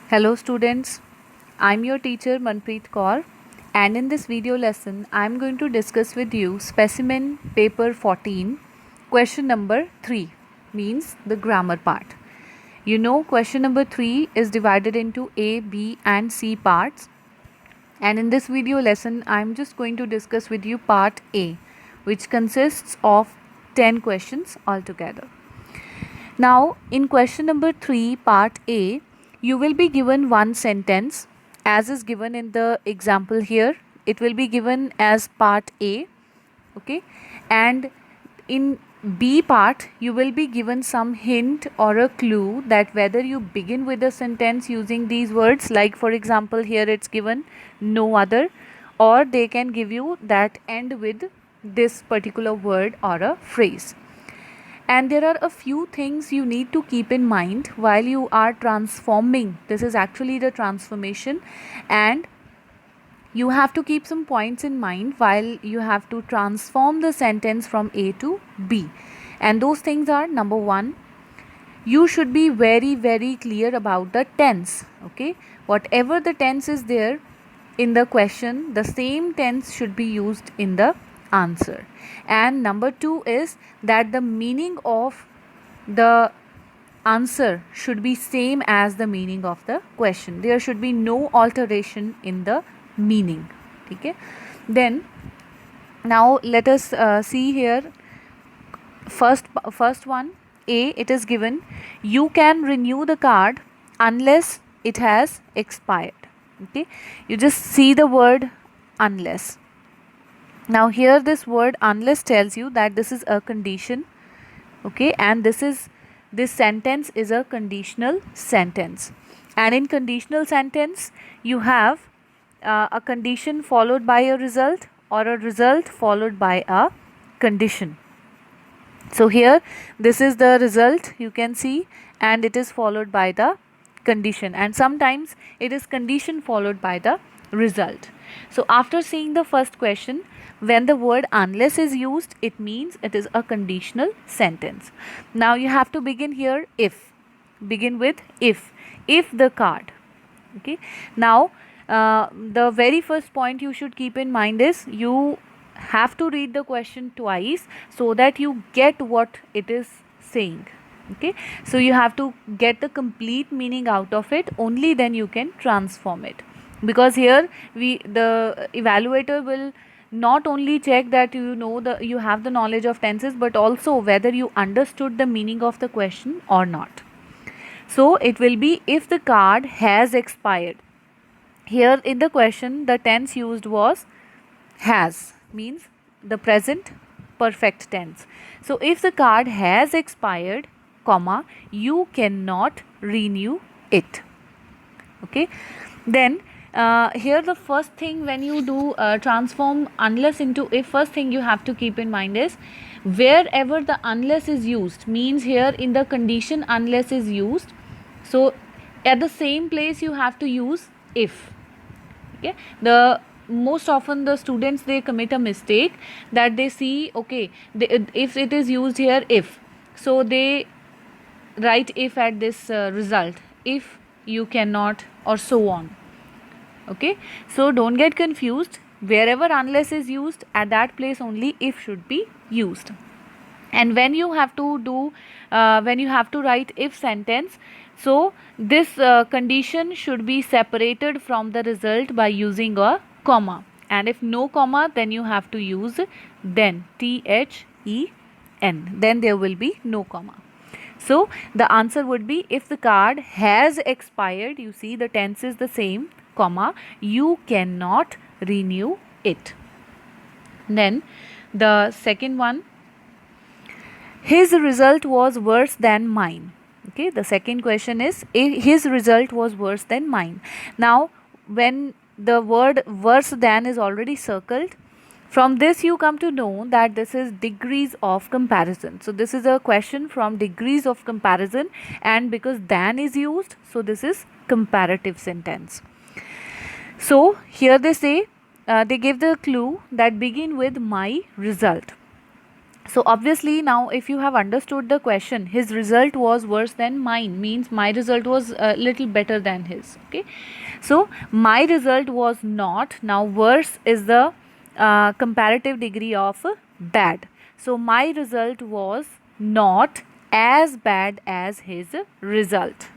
Hello students, I'm your teacher Manpreet Kaur, and in this video lesson I'm going to discuss with you specimen paper 14 question number 3 means the grammar part. You know question number 3 is divided into A, B and C parts, and in this video lesson I'm just going to discuss with you part A, which consists of 10 questions altogether. Now, in question number 3, part A, you will be given one sentence as is given in the example here. It will be given as part A, okay? And in B part, you will be given some hint or a clue that whether you begin with a sentence using these words, like for example, here it's given no other, or they can give you that end with this particular word or a phrase. And there are a few things you need to keep in mind while you are transforming. This is actually the transformation, and you have to keep some points in mind while you have to transform the sentence from A to B. And those things are: number one, you should be very clear about the tense. Okay, whatever the tense is there in the question, the same tense should be used in the answer. And number two is that the meaning of the answer should be same as the meaning of the question. There should be no alteration in the meaning. Okay, then now let us see here. First one, A, it is given you can renew the card unless it has expired. Okay, you just see the word unless. Now here this word unless tells you that this is a condition, okay, and this sentence is a conditional sentence. And in conditional sentence you have a condition followed by a result, or a result followed by a condition. So here this is the result, you can see, and it is followed by the condition, and sometimes it is condition followed by the result. So after seeing the first question, when the word unless is used, it means it is a conditional sentence. Now you have to begin here if. Begin with if the card. Okay. Now the very first point you should keep in mind is you have to read the question twice so that you get what it is saying. Okay, so you have to get the complete meaning out of it, only then you can transform it, because here the evaluator will not only check that you have the knowledge of tenses, but also whether you understood the meaning of the question or not. So it will be if the card has expired. Here in the question the tense used was has, means the present perfect tense. So if the card has expired, comma, you cannot renew it. Okay, then here the first thing when you do transform unless into if, first thing you have to keep in mind is wherever the unless is used, means here in the condition unless is used, so at the same place you have to use if. Okay, the most often the students, they commit a mistake that they see, okay, if it is used here if, so they write if at this result, if you cannot, or so on. Okay, so don't get confused, wherever unless is used, at that place only if should be used. And when you have to do when you have to write if sentence, so this condition should be separated from the result by using a comma, and if no comma, then you have to use then, then, then there will be no comma. So the answer would be if the card has expired, you see the tense is the same, comma, you cannot renew it. Then the second one, his result was worse than mine. Okay, the second question is his result was worse than mine. Now when the word worse than is already circled, from this you come to know that this is degrees of comparison. So this is a question from degrees of comparison, and because than is used, so this is comparative sentence. So here they say they give the clue that begin with my result. So obviously now if you have understood the question, his result was worse than mine means my result was a little better than his. Okay, so my result was not, now worse is the comparative degree of bad. So my result was not as bad as his result.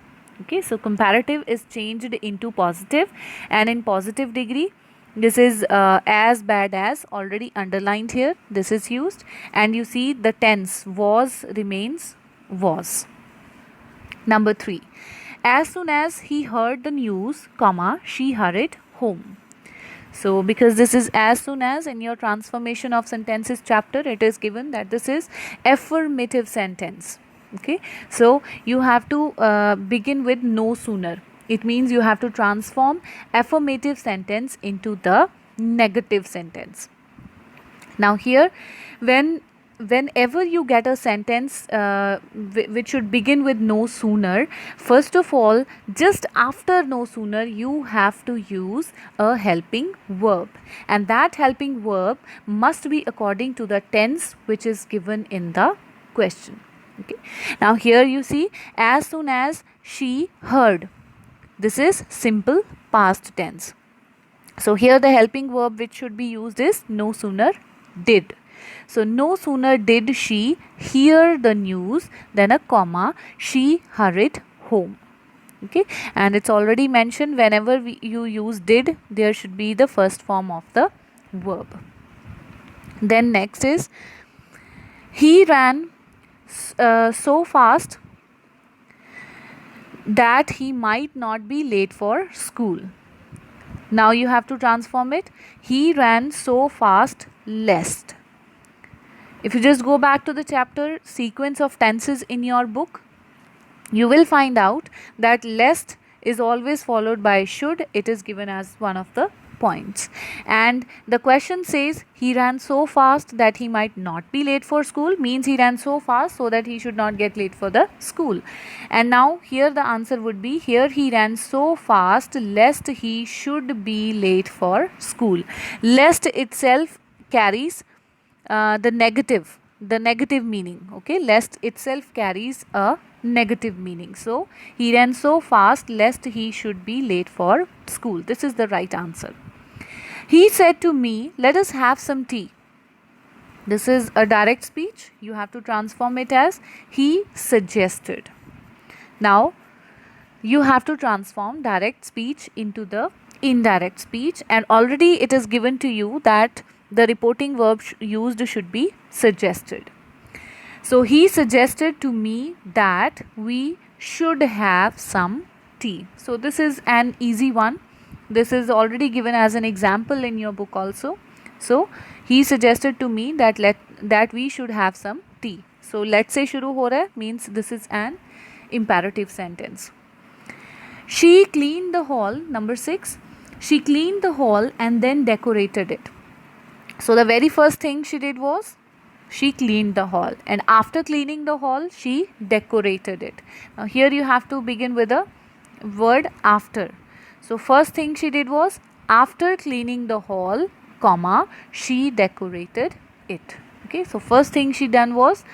Okay, so comparative is changed into positive, and in positive degree this is as bad as, already underlined here, this is used, and you see the tense was remains was. Number 3, as soon as he heard the news, comma, she hurried home. So because this is as soon as, in your transformation of sentences chapter it is given that this is affirmative sentence. Okay, so you have to begin with no sooner. It means you have to transform affirmative sentence into the negative sentence. Now here, whenever you get a sentence which should begin with no sooner, first of all, just after no sooner you have to use a helping verb, and that helping verb must be according to the tense which is given in the question. Okay, now here you see, as soon as she heard, this is simple past tense. So here the helping verb which should be used is no sooner did. So no sooner did she hear the news than a comma, she hurried home. Okay, and it's already mentioned whenever you use did, there should be the first form of the verb. Then next is, he ran so fast that he might not be late for school. Now you have to transform it. He ran so fast lest. If you just go back to the chapter sequence of tenses in your book, you will find out that lest is always followed by should. It is given as one of the points, and the question says he ran so fast that he might not be late for school, means he ran so fast so that he should not get late for the school. And now here the answer would be, here he ran so fast lest he should be late for school. Lest itself carries the negative meaning. Okay, lest itself carries a negative meaning. So he ran so fast lest he should be late for school. This is the right answer. He said to me, let us have some tea. This is a direct speech. You have to transform it as he suggested. Now you have to transform direct speech into the indirect speech, and already it is given to you that the reporting verb used should be suggested. So he suggested to me that we should have some tea. So this is an easy one. This is already given as an example in your book also. So he suggested to me that we should have some tea. So let's say shuru ho raha hai means this is an imperative sentence. She cleaned the hall. Number 6. She cleaned the hall and then decorated it. So the very first thing she did was she cleaned the hall, and after cleaning the hall she decorated it. Now here you have to begin with a word after. So first thing she did was after cleaning the hall, comma, she decorated it. Okay, so first thing she done was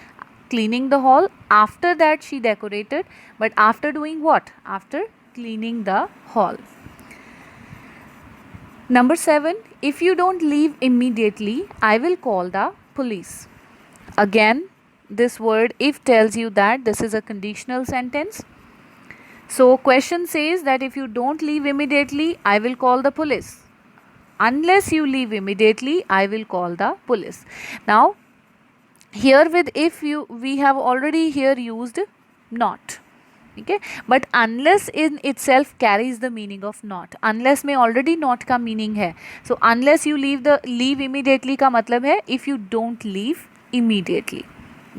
cleaning the hall, after that she decorated, but after doing what? After cleaning the hall. Number 7, if you don't leave immediately, I will call the police. Again, this word if tells you that this is a conditional sentence. So question says that if you don't leave immediately, I will call the police. Unless you leave immediately, I will call the police. Now here with if we have already here used not. Okay, but unless in itself carries the meaning of not. Unless में already not का meaning है. So unless you leave immediately का मतलब है if you don't leave immediately.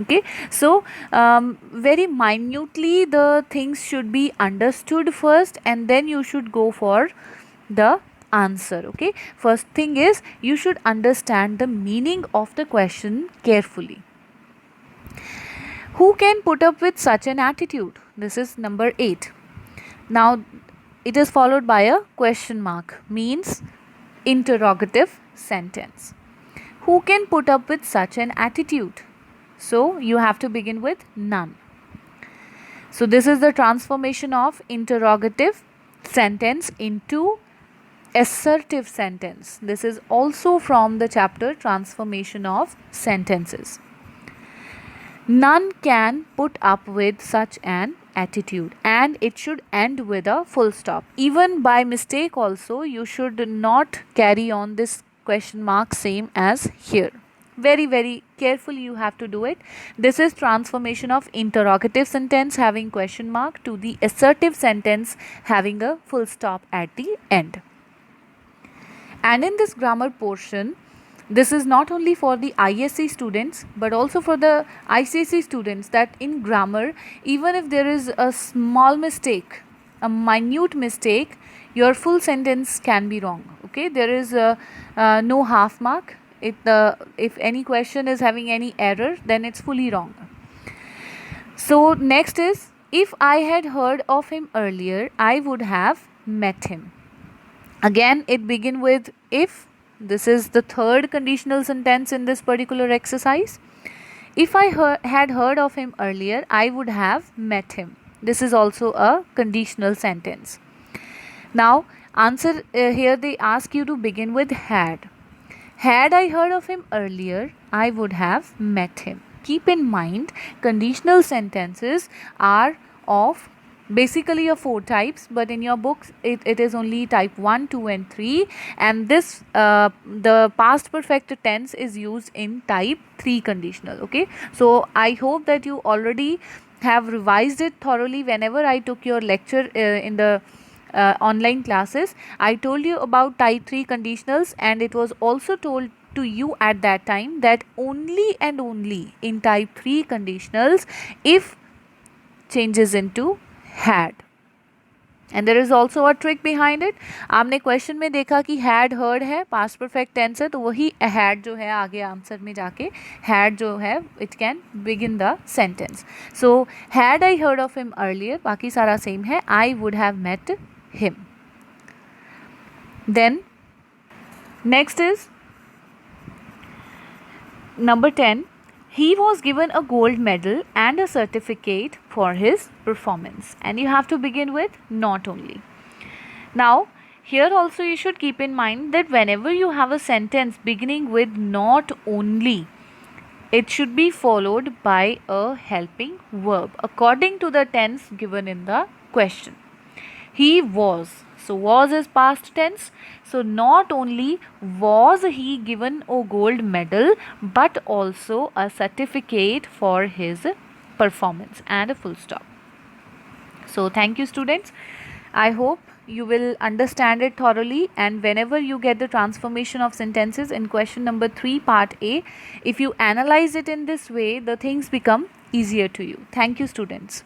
Okay, so very minutely the things should be understood first, and then you should go for the answer. Okay, first thing is you should understand the meaning of the question carefully. Who can put up with such an attitude? This is number 8. Now it is followed by a question mark, means interrogative sentence. Who can put up with such an attitude? So you have to begin with none. So this is the transformation of interrogative sentence into assertive sentence. This is also from the chapter transformation of sentences. None can put up with such an attitude, and it should end with a full stop. Even by mistake also, you should not carry on this question mark same as here. Very carefully you have to do it. This is transformation of interrogative sentence having question mark to the assertive sentence having a full stop at the end. And in this grammar portion, this is not only for the ISC students but also for the ICSE students, that in grammar, even if there is a small mistake, a minute mistake, your full sentence can be wrong. Okay, there is no half mark. If any question is having any error, then it's fully wrong. So next is, if I had heard of him earlier, I would have met him. Again, it begin with if. This is the third conditional sentence in this particular exercise. If I had heard of him earlier, I would have met him. This is also a conditional sentence. Now, answer here they ask you to begin with had. Had I heard of him earlier, I would have met him. Keep in mind, conditional sentences are of basically of 4 types, but in your books it is only type 1, 2 and 3, and this the past perfect tense is used in type 3 conditional. Okay, so I hope that you already have revised it thoroughly. Whenever I took your lecture in the online classes, I told you about type 3 conditionals, and it was also told to you at that time that only and only in type 3 conditionals if changes into had. And there is also a trick behind it. आपने question में देखा कि had heard है, past perfect tense है, तो वही had जो है आगे आंसर में जाके had जो है it can begin the sentence. So had I heard of him earlier, बाकी सारा same है, I would have met him. Then next is number 10. He was given a gold medal and a certificate for his performance. And you have to begin with not only. Now, here also you should keep in mind that whenever you have a sentence beginning with not only, it should be followed by a helping verb according to the tense given in the question. He was. So was is past tense. So not only was he given a gold medal, but also a certificate for his performance, and a full stop. So thank you students. I hope you will understand it thoroughly, and whenever you get the transformation of sentences in question number 3 part A, if you analyze it in this way, the things become easier to you. Thank you students.